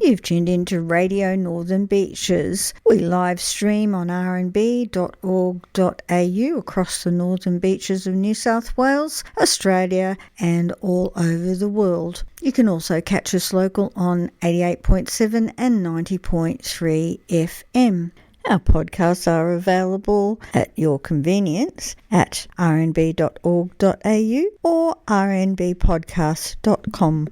You've tuned into Radio Northern Beaches. We live stream on rnb.org.au across the northern beaches of New South Wales, Australia and all over the world. You can also catch us local on 88.7 and 90.3 FM. Our podcasts are available at your convenience at rnb.org.au or rnbpodcast.com.au.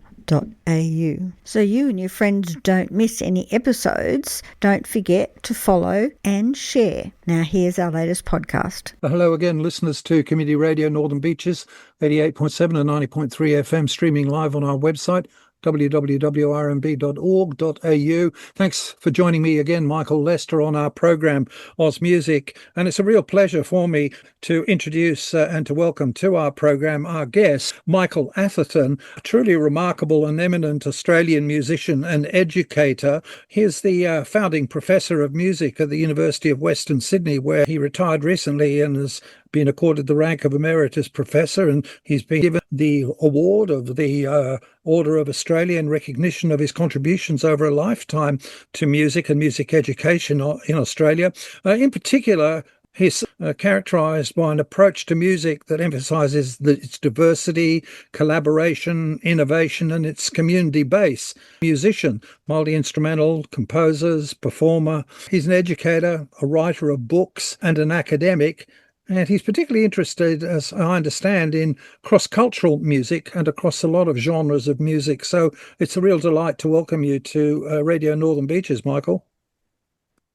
So you and your friends don't miss any episodes. Don't forget to follow and share. Now here's our latest podcast. Hello again, listeners to Community Radio Northern Beaches, 88.7 and 90.3 FM, streaming live on our website, www.rnb.org.au. Thanks for joining me again, Michael Lester, on our program Oz Music. And it's a real pleasure for me to introduce and to welcome to our program our guest, Michael Atherton, a truly remarkable and eminent Australian musician and educator. He's the founding professor of music at the University of Western Sydney, where he retired recently and has been accorded the rank of Emeritus Professor, and he's been given the award of the Order of Australia in recognition of his contributions over a lifetime to music and music education in Australia. In particular, he's characterised by an approach to music that emphasises its diversity, collaboration, innovation, and its community base. Musician, multi-instrumental, composers, performer. He's an educator, a writer of books, and an academic. And he's particularly interested, as I understand, in cross-cultural music and across a lot of genres of music. So it's a real delight to welcome you to Radio Northern Beaches, Michael.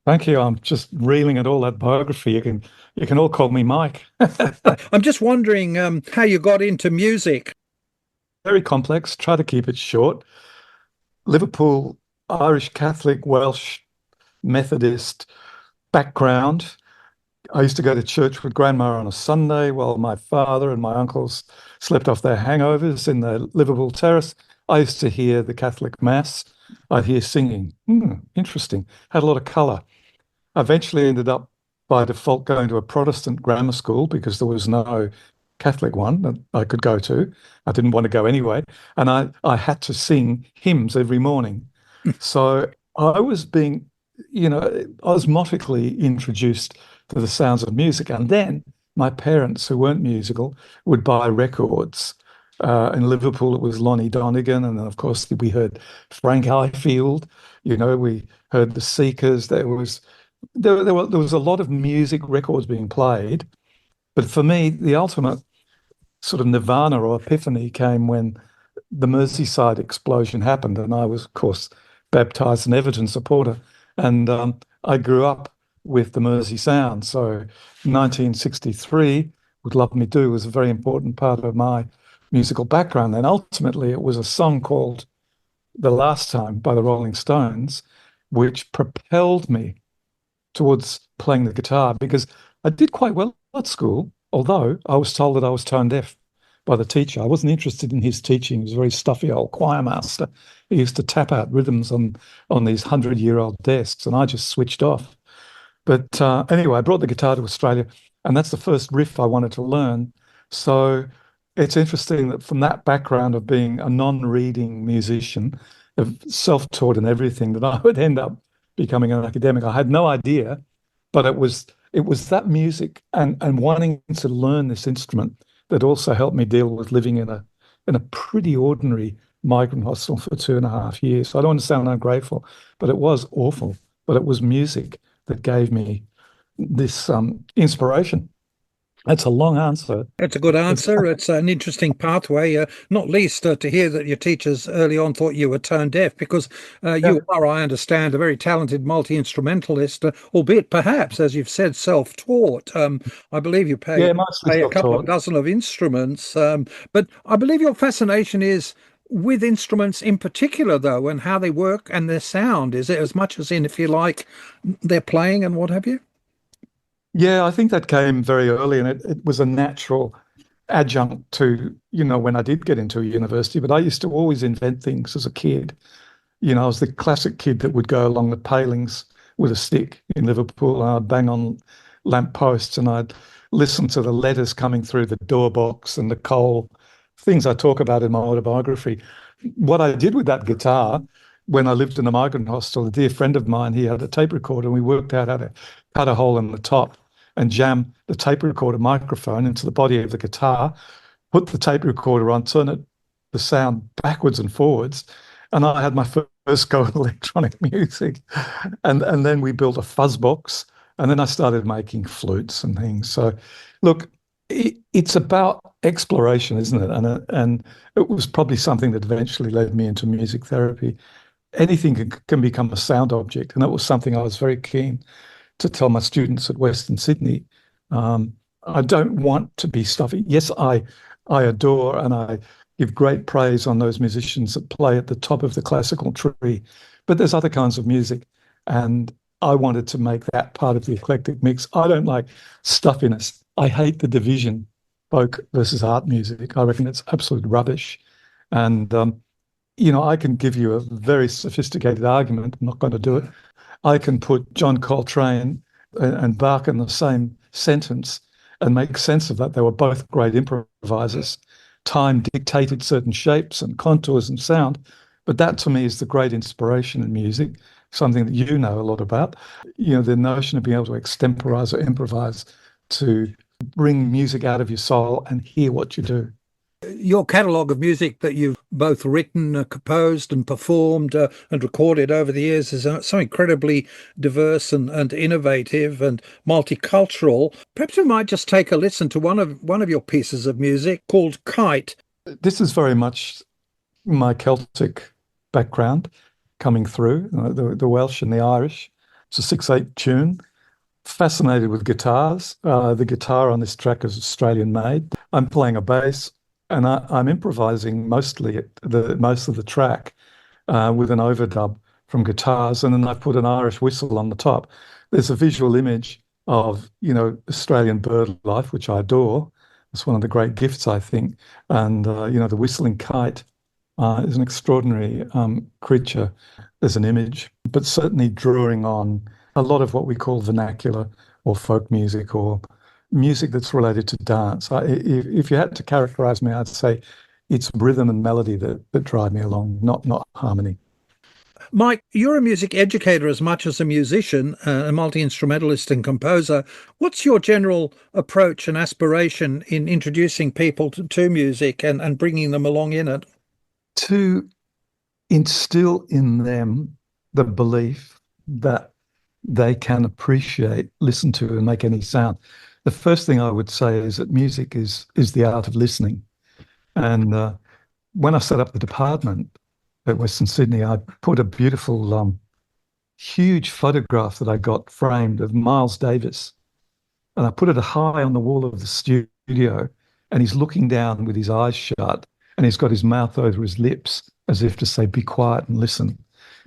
Thank you. I'm just reeling at all that biography. You can all call me Mike. I'm just wondering how you got into music. Very complex. Try to keep it short. Liverpool, Irish Catholic, Welsh, Methodist background. I used to go to church with Grandma on a Sunday while my father and my uncles slept off their hangovers in the Liverpool terrace. I used to hear the Catholic Mass. I'd hear singing. Interesting. Had a lot of colour. I eventually ended up by default going to a Protestant grammar school because there was no Catholic one that I could go to. I didn't want to go anyway. And I had to sing hymns every morning. So I was being, osmotically introduced to the sounds of music. And then my parents, who weren't musical, would buy records. In Liverpool, it was Lonnie Donegan. And then, of course, we heard Frank Highfield. We heard the Seekers. There was a lot of music records being played. But for me, the ultimate sort of nirvana or epiphany came when the Merseyside explosion happened. And I was, of course, baptised an Everton supporter. And I grew up with the Mersey Sound. So 1963, Would Love Me Do, was a very important part of my musical background. And ultimately, it was a song called The Last Time by the Rolling Stones, which propelled me towards playing the guitar, because I did quite well at school, although I was told that I was tone deaf by the teacher. I wasn't interested in his teaching. He was a very stuffy old choir master. He used to tap out rhythms on these 100-year-old desks, and I just switched off. But anyway, I brought the guitar to Australia, and that's the first riff I wanted to learn. So it's interesting that from that background of being a non-reading musician, of self-taught and everything, that I would end up becoming an academic. I had no idea, but it was that music and wanting to learn this instrument that also helped me deal with living in a pretty ordinary migrant hostel for 2.5 years. So I don't want to sound ungrateful, but it was awful. But it was music that gave me this inspiration. That's a long answer. It's a good answer. It's an interesting pathway, not least to hear that your teachers early on thought you were tone deaf, because you are, I understand, a very talented multi-instrumentalist, albeit perhaps, as you've said, self-taught. I believe you play a couple of dozen of instruments, but I believe your fascination is with instruments in particular, though, and how they work and their sound. Is it as much as in, if you like, their playing and what have you? Yeah, I think that came very early, and it was a natural adjunct to, when I did get into a university. But I used to always invent things as a kid. I was the classic kid that would go along the palings with a stick in Liverpool, and I'd bang on lamp posts, and I'd listen to the letters coming through the door box and the coal, things I talk about in my autobiography. What I did with that guitar when I lived in a migrant hostel, a dear friend of mine, he had a tape recorder, and we worked out how to cut a hole in the top and jam the tape recorder microphone into the body of the guitar, put the tape recorder on, turn it, the sound backwards and forwards. And I had my first go at electronic music. And then we built a fuzz box, and then I started making flutes and things. So look, it's about exploration, isn't it? And it was probably something that eventually led me into music therapy. Anything can become a sound object, and that was something I was very keen to tell my students at Western Sydney. I don't want to be stuffy. Yes, I adore and I give great praise on those musicians that play at the top of the classical tree, but there's other kinds of music, and I wanted to make that part of the eclectic mix. I don't like stuffiness. I hate the division, folk versus art music. I reckon it's absolute rubbish. And, I can give you a very sophisticated argument. I'm not going to do it. I can put John Coltrane and Bach in the same sentence and make sense of that. They were both great improvisers. Time dictated certain shapes and contours and sound, but that to me is the great inspiration in music, something that you know a lot about. The notion of being able to extemporize or improvise to bring music out of your soul and hear what you do. Your catalogue of music that you've both written, composed and performed and recorded over the years is so incredibly diverse and innovative and multicultural. Perhaps we might just take a listen to one of your pieces of music called Kite. This is very much my Celtic background coming through, the Welsh and the Irish. It's a 6/8 tune. Fascinated with guitars. The guitar on this track is Australian made. I'm playing a bass, and I'm improvising most of the track with an overdub from guitars, and then I put an Irish whistle on the top. There's a visual image of Australian bird life, which I adore. It's one of the great gifts, I think. And the whistling kite is an extraordinary creature. There's an image, but certainly drawing on a lot of what we call vernacular or folk music or music that's related to dance. If you had to characterize me, I'd say it's rhythm and melody that drive me along, not harmony. Mike, you're a music educator as much as a musician, a multi-instrumentalist and composer. What's your general approach and aspiration in introducing people to music and bringing them along in it? To instill in them the belief that they can appreciate, listen to, and make any sound. The first thing I would say is that music is the art of listening. And when I set up the department at Western Sydney, I put a beautiful, huge photograph that I got framed of Miles Davis, and I put it high on the wall of the studio, and he's looking down with his eyes shut, and he's got his mouth over his lips as if to say, be quiet and listen.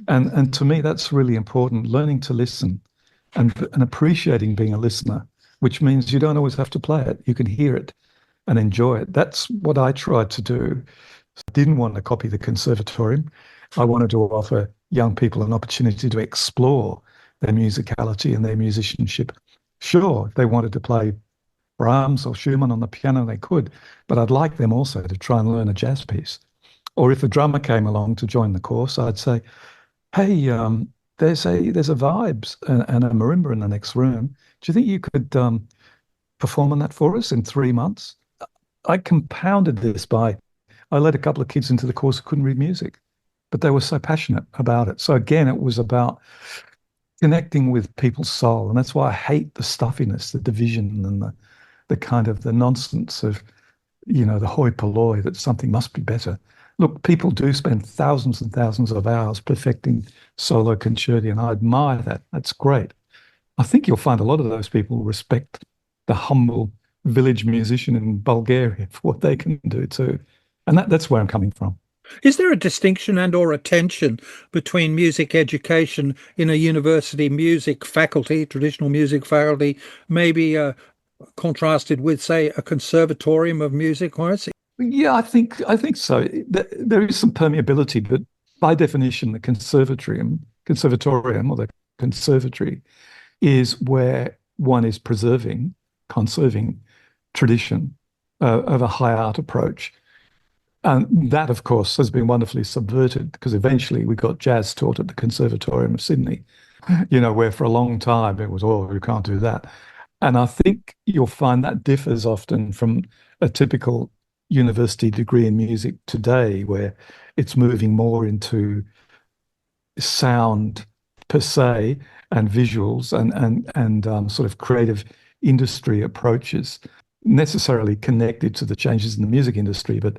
And to me, that's really important, learning to listen and appreciating being a listener, which means you don't always have to play it. You can hear it and enjoy it. That's what I tried to do. I didn't want to copy the conservatorium. I wanted to offer young people an opportunity to explore their musicality and their musicianship. Sure, if they wanted to play Brahms or Schumann on the piano, they could, but I'd like them also to try and learn a jazz piece. Or if a drummer came along to join the course, I'd say, hey, there's a vibes and a marimba in the next room. Do you think you could perform on that for us in 3 months? I compounded this by, I let a couple of kids into the course who couldn't read music, but they were so passionate about it. So again, it was about connecting with people's soul. And that's why I hate the stuffiness, the division and the kind of the nonsense of, the hoi polloi that something must be better. Look, people do spend thousands and thousands of hours perfecting solo concerti, and I admire that. That's great. I think you'll find a lot of those people respect the humble village musician in Bulgaria for what they can do too. And that's where I'm coming from. Is there a distinction and or a tension between music education in a university music faculty, traditional music faculty, maybe contrasted with, say, a conservatorium of music? Yeah, I think so. There is some permeability, but by definition, the conservatorium or the conservatory is where one is conserving tradition of a high art approach. And that, of course, has been wonderfully subverted because eventually we got jazz taught at the Conservatorium of Sydney, where for a long time it was, oh, you can't do that. And I think you'll find that differs often from a typical university degree in music today, where it's moving more into sound per se and visuals and sort of creative industry approaches, necessarily connected to the changes in the music industry. But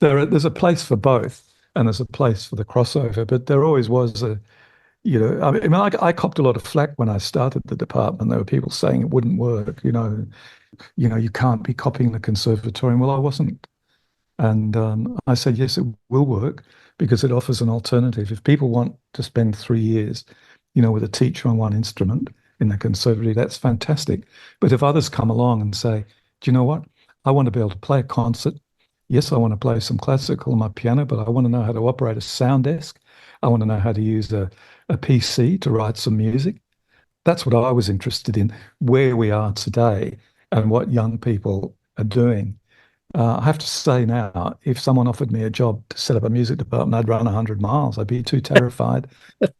there's a place for both, and there's a place for the crossover. But there always was I copped a lot of flack when I started the department. There were people saying it wouldn't work. You can't be copying the conservatorium. Well, I wasn't. And I said, yes, it will work because it offers an alternative. If people want to spend 3 years, with a teacher on one instrument in the conservatory, that's fantastic. But if others come along and say, do you know what? I want to be able to play a concert. Yes, I want to play some classical on my piano, but I want to know how to operate a sound desk. I want to know how to use a PC to write some music. That's what I was interested in, where we are today and what young people are doing. I have to say now, if someone offered me a job to set up a music department, I'd run 100 miles. I'd be too terrified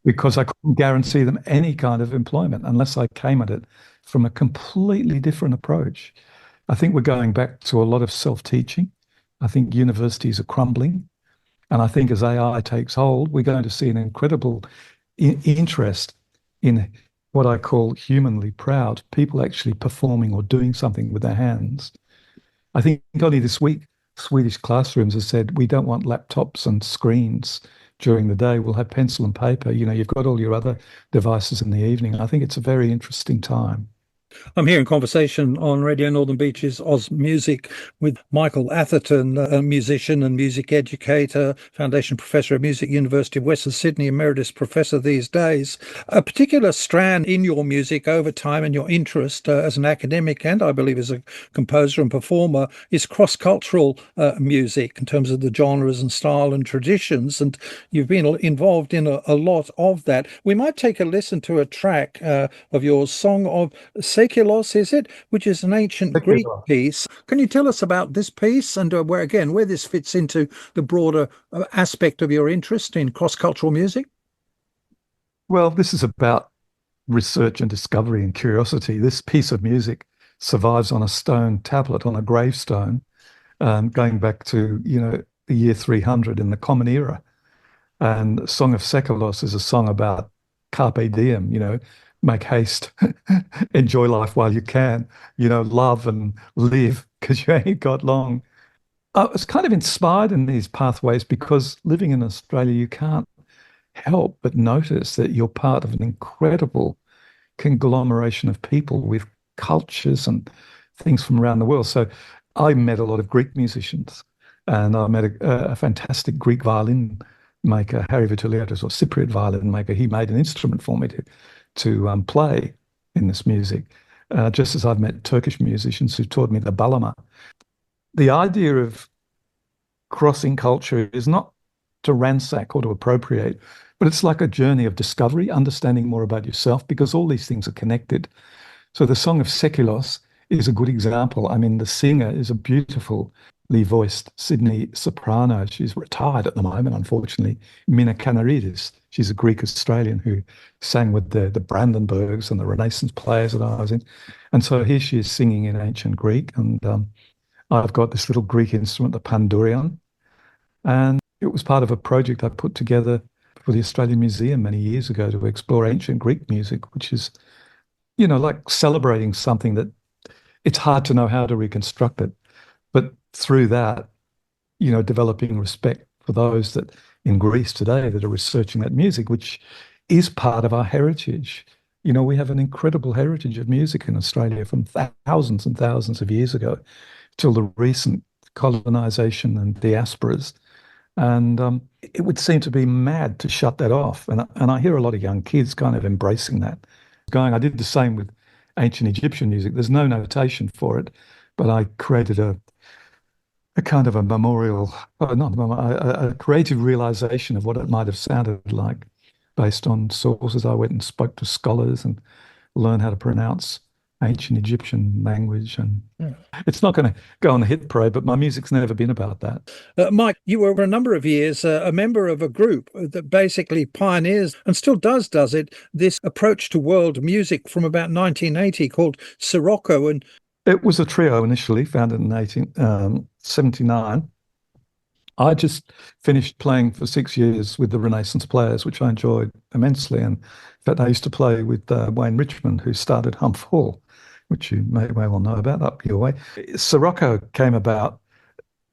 because I couldn't guarantee them any kind of employment unless I came at it from a completely different approach. I think we're going back to a lot of self-teaching. I think universities are crumbling. And I think as AI takes hold, we're going to see an incredible interest in what I call humanly proud, people actually performing or doing something with their hands. I think only this week, Swedish classrooms have said, we don't want laptops and screens during the day. We'll have pencil and paper. You've got all your other devices in the evening. I think it's a very interesting time. I'm here in conversation on Radio Northern Beaches Oz Music with Michael Atherton, a musician and music educator, Foundation Professor at Music University of Western Sydney, Emeritus Professor these days. A particular strand in your music over time and your interest as an academic and I believe as a composer and performer is cross-cultural music in terms of the genres and style and traditions. And you've been involved in a lot of that. We might take a listen to a track of your Song of Seculos, is it? Which is an ancient Greek piece. Can you tell us about this piece and where this fits into the broader aspect of your interest in cross-cultural music? Well, this is about research and discovery and curiosity. This piece of music survives on a stone tablet, on a gravestone, going back to, the year 300 in the Common Era. And Song of Seculos is a song about carpe diem, make haste, enjoy life while you can, love and live because you ain't got long. I was kind of inspired in these pathways because living in Australia, you can't help but notice that you're part of an incredible conglomeration of people with cultures and things from around the world. So I met a lot of Greek musicians and I met a fantastic Greek violin maker, Harry Vituliatos, or Cypriot violin maker. He made an instrument for me to play in this music, just as I've met Turkish musicians who taught me the balama. The idea of crossing culture is not to ransack or to appropriate, but it's like a journey of discovery, understanding more about yourself, because all these things are connected. So the Song of Seculos is a good example. I mean, the singer is a beautifully voiced Sydney soprano. She's retired at the moment, unfortunately, Mina Canaridis. She's a Greek Australian who sang with the Brandenburgs and the Renaissance Players that I was in. And so here she is singing in ancient Greek. And I've got this little Greek instrument, the pandurion. And it was part of a project I put together for the Australian Museum many years ago to explore ancient Greek music, which is, like celebrating something that it's hard to know how to reconstruct it. But through that, developing respect for those that in Greece today that are researching that music, which is part of our heritage. We have an incredible heritage of music in Australia from thousands and thousands of years ago till the recent colonization and diasporas. And it would seem to be mad to shut that off. And I hear a lot of young kids kind of embracing that. I did the same with ancient Egyptian music. There's no notation for it, but I created a kind of a memorial, a creative realization of what it might have sounded like based on sources. I went and spoke to scholars and learned how to pronounce ancient Egyptian language. And it's not going to go on the hit parade, but my music's never been about that. Mike, you were for a number of years a member of a group that basically pioneers, and still does it, this approach to world music from about 1980 called Sirocco. And it was a trio initially, founded in 1879. I just finished playing for 6 years with the Renaissance Players, which I enjoyed immensely. And in fact, I used to play with Wayne Richmond, who started Humph Hall, which you may well know about up your way. Sirocco came about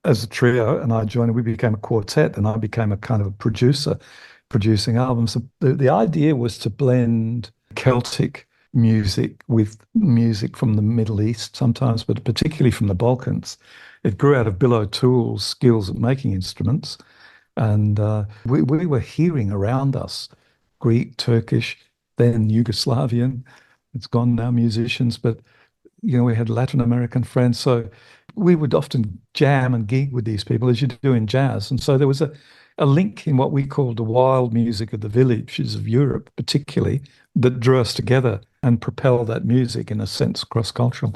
as a trio, and I joined. We became a quartet, and I became a kind of a producer, producing albums. The idea was to blend Celtic music with music from the Middle East sometimes, but particularly from the Balkans. It grew out of Bill O'Toole's skills at making instruments. And we were hearing around us Greek, Turkish, then Yugoslavian. It's gone now, musicians, but we had Latin American friends. So we would often jam and gig with these people as you do in jazz. And so there was a link in what we called the wild music of the villages of Europe, particularly, that drew us together and propelled that music in a sense cross-cultural.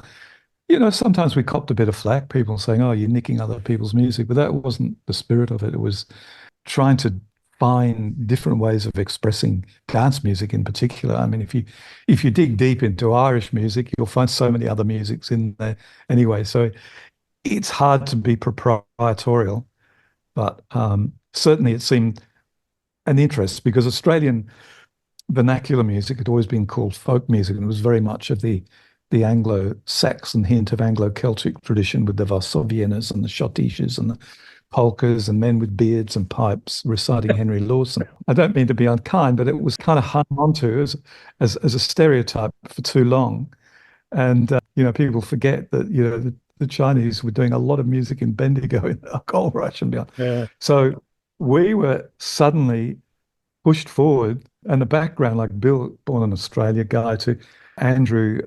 Sometimes we copped a bit of flack, people saying, oh, you're nicking other people's music, but that wasn't the spirit of it. It was trying to find different ways of expressing dance music in particular. I mean, if you dig deep into Irish music, you'll find so many other musics in there anyway. So it's hard to be proprietorial, but certainly it seemed an interest because Australian vernacular music had always been called folk music, and it was very much of the Anglo-Saxon hint of Anglo-Celtic tradition with the Varsovienas and the Schottisches and the polkas and men with beards and pipes reciting Henry Lawson. I don't mean to be unkind, but it was kind of hung onto as a stereotype for too long. And, people forget that, the Chinese were doing a lot of music in Bendigo in the gold rush and beyond. Yeah. So we were suddenly pushed forward, and the background, like Bill, born in Australia, guy, to Andrew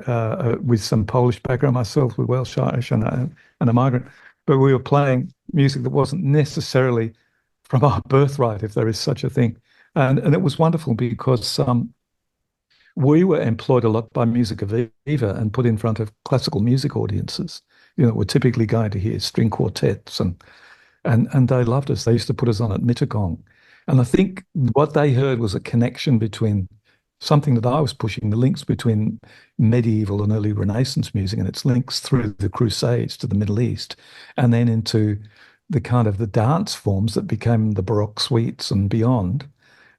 with some Polish background, myself with Welsh, Irish, and a migrant. But we were playing music that wasn't necessarily from our birthright, if there is such a thing. And it was wonderful because we were employed a lot by Musica Viva and put in front of classical music audiences. We're typically going to hear string quartets, and they loved us. They used to put us on at Mittagong. And I think what they heard was a connection between something that I was pushing, the links between medieval and early Renaissance music and its links through the Crusades to the Middle East, and then into the kind of the dance forms that became the Baroque suites and beyond.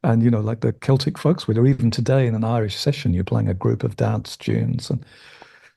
And, like the Celtic folk suite, or even today in an Irish session, you're playing a group of dance tunes. And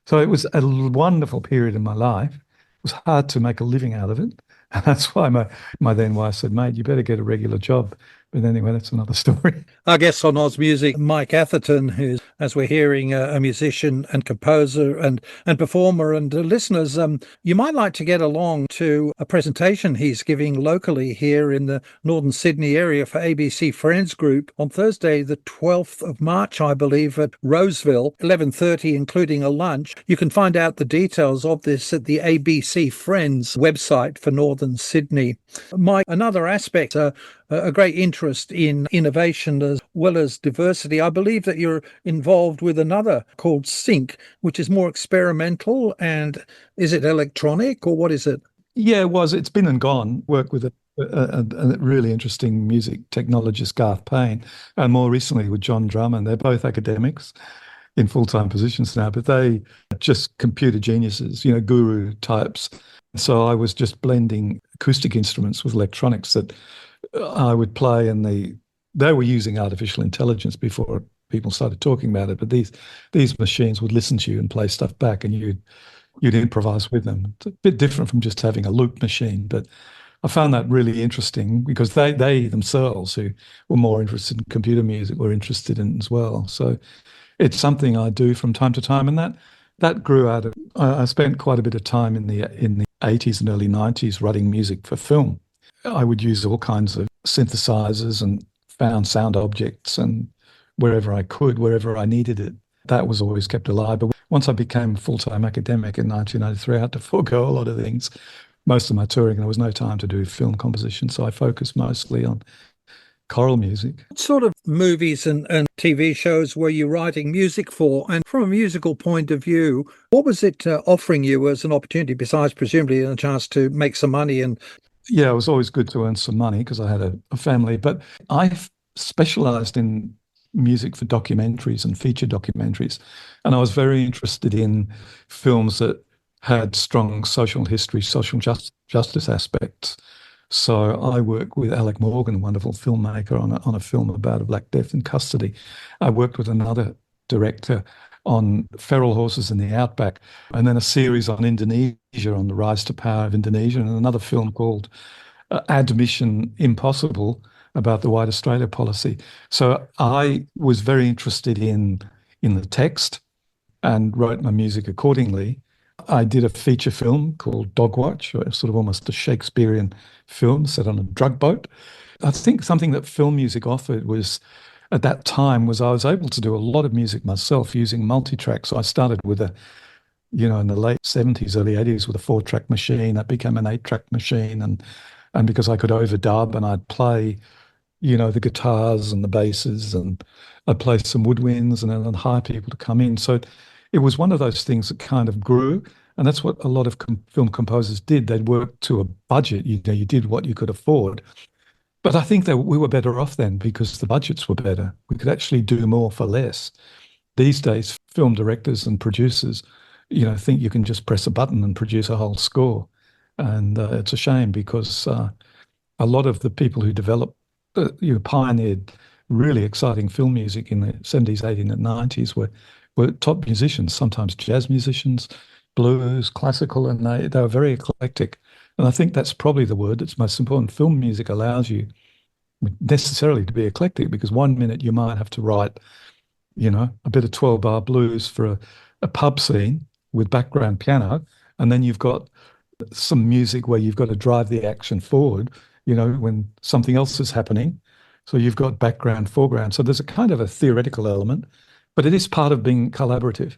so it was a wonderful period in my life. It was hard to make a living out of it. And that's why my then wife said, mate, you better get a regular job. But anyway, that's another story. Our guest on Oz Music, Mike Atherton, who's, as we're hearing, a musician and composer and performer. And listeners, you might like to get along to a presentation he's giving locally here in the Northern Sydney area for ABC Friends Group on Thursday, the 12th of March, I believe, at Roseville, 11:30, including a lunch. You can find out the details of this at the ABC Friends website for Northern Sydney. Mike, another aspect, a great interest in innovation as well as diversity. I believe that you're involved with another called Sync, which is more experimental. And is it electronic or what is it? Yeah, it was. It's been and gone. Work with a really interesting music technologist, Garth Payne, and more recently with John Drummond. They're both academics in full-time positions now, but they just computer geniuses, guru types. So I was just blending acoustic instruments with electronics that I would play, and they were using artificial intelligence before people started talking about it. But these machines would listen to you and play stuff back, and you'd improvise with them. It's a bit different from just having a loop machine, but I found that really interesting because they themselves, who were more interested in computer music, were interested in it as well. So it's something I do from time to time, and that grew out of. I spent quite a bit of time in the 80s and early 90s writing music for film. I would use all kinds of synthesizers and found sound objects, and wherever I could, wherever I needed it, that was always kept alive. But once I became a full-time academic in 1993, I had to forego a lot of things, most of my touring, and there was no time to do film composition. So I focused mostly on choral music. What sort of movies and TV shows were you writing music for? And from a musical point of view, what was it offering you as an opportunity, besides presumably a chance to make some money? And Yeah, it was always good to earn some money because I had a family, but I've specialized in music for documentaries and feature documentaries. And I was very interested in films that had strong social history, social justice aspects. So I worked with Alec Morgan, a wonderful filmmaker, on a film about a Black death in custody. I worked with another director on feral horses in the outback, and then a series on Indonesia, on the rise to power of Indonesia, and another film called Admission Impossible about the White Australia policy. So I was very interested in the text and wrote my music accordingly. I did a feature film called Dogwatch, or sort of almost a Shakespearean film set on a drug boat. I think something that film music offered was, at that time, was I was able to do a lot of music myself using multi-track. So I started with in the late 70s, early 80s with a 4-track machine. That became an 8-track machine. And because I could overdub and I'd play, the guitars and the basses, and I'd play some woodwinds and then I'd hire people to come in. So it was one of those things that kind of grew. And that's what a lot of film composers did. They'd work to a budget. You did what you could afford. But I think that we were better off then because the budgets were better. We could actually do more for less. These days, film directors and producers, think you can just press a button and produce a whole score. And it's a shame because a lot of the people who developed, pioneered really exciting film music in the 70s, 80s, and 90s were top musicians, sometimes jazz musicians, blues, classical, and they were very eclectic. And I think that's probably the word that's most important. Film music allows you necessarily to be eclectic because one minute you might have to write, a bit of 12-bar blues for a pub scene with background piano, and then you've got some music where you've got to drive the action forward, when something else is happening. So you've got background, foreground. So there's a kind of a theoretical element, but it is part of being collaborative.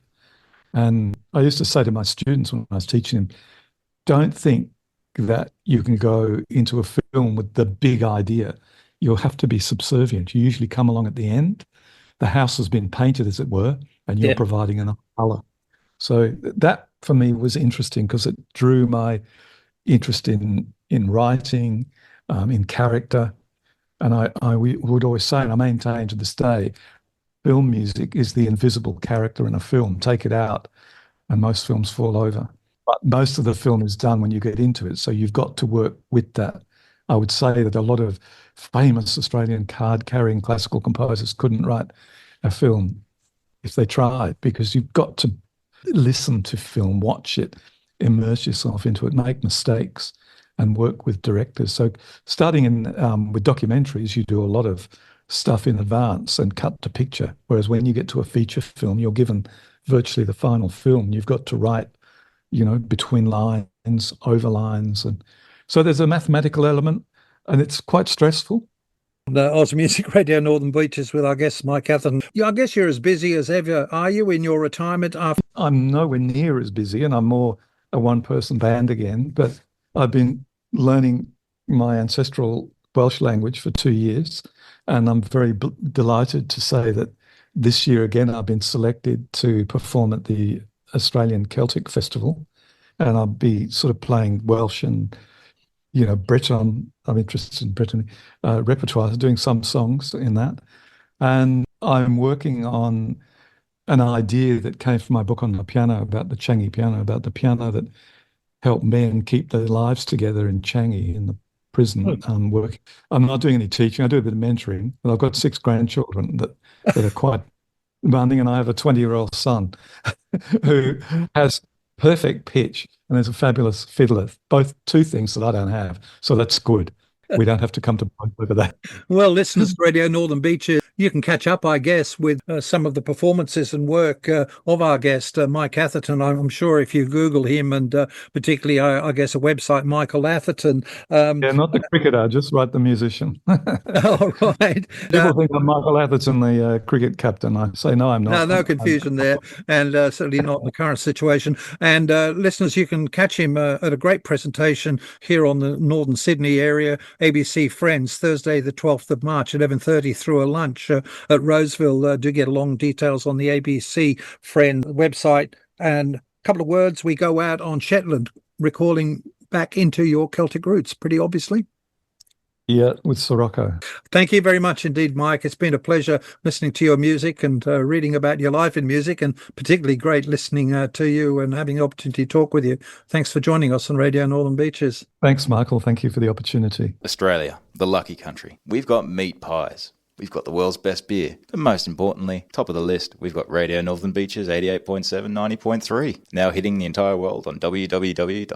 And I used to say to my students when I was teaching them, don't think that you can go into a film with the big idea. You'll have to be subservient. You usually come along at the end. The house has been painted, as it were, and you're providing enough color. So that for me was interesting because it drew my interest in writing, in character. And we would always say, and I maintain to this day, film music is the invisible character in a film. Take it out, and most films fall over. But most of the film is done when you get into it. So you've got to work with that. I would say that a lot of famous Australian card-carrying classical composers couldn't write a film if they tried, because you've got to listen to film, watch it, immerse yourself into it, make mistakes, and work with directors. So starting with documentaries, you do a lot of stuff in advance and cut to picture. Whereas when you get to a feature film, you're given virtually the final film. You've got to write, between lines, over lines. And so there's a mathematical element, and it's quite stressful. The Oz Music Radio Northern Beaches with our guest, Mike Atherton. Yeah, I guess you're as busy as ever, are you, in your retirement after? I'm nowhere near as busy, and I'm more a one-person band again, but I've been learning my ancestral Welsh language for 2 years, and I'm very delighted to say that this year again I've been selected to perform at the Australian Celtic Festival, and I'll be sort of playing Welsh and Breton. I'm interested in Breton repertoire, doing some songs in that, and I'm working on an idea that came from my book on the piano about the Changi piano, about the piano that helped men keep their lives together in Changi, in the prison. I'm not doing any teaching. I do a bit of mentoring, but I've got 6 grandchildren that are quite demanding, and I have a 20-year-old son who has perfect pitch and is a fabulous fiddler. Both 2 things that I don't have. So that's good. We don't have to come to blows over that. Well, listeners to Radio Northern Beaches, you can catch up, I guess, with some of the performances and work of our guest, Mike Atherton. I'm sure if you Google him, and particularly, I guess, a website, Michael Atherton. Yeah, not the cricketer, just right, the musician. All right. People think I'm Michael Atherton, the cricket captain. I say, no, I'm not. No confusion there, and certainly not in the current situation. And listeners, you can catch him at a great presentation here on the Northern Sydney area, ABC Friends, Thursday the 12th of March, 11:30 through a lunch at Roseville. Do get along details on the ABC Friends website. And a couple of words, we go out on Shetland, recalling back into your Celtic roots, pretty obviously. Yeah, with Sirocco. Thank you very much indeed, Mike. It's been a pleasure listening to your music and reading about your life in music, and particularly great listening to you and having the opportunity to talk with you. Thanks for joining us on Radio Northern Beaches. Thanks, Michael. Thank you for the opportunity. Australia, the lucky country. We've got meat pies. We've got the world's best beer. But most importantly, top of the list, we've got Radio Northern Beaches 88.7, 90.3. Now hitting the entire world on www.rnb.org.au.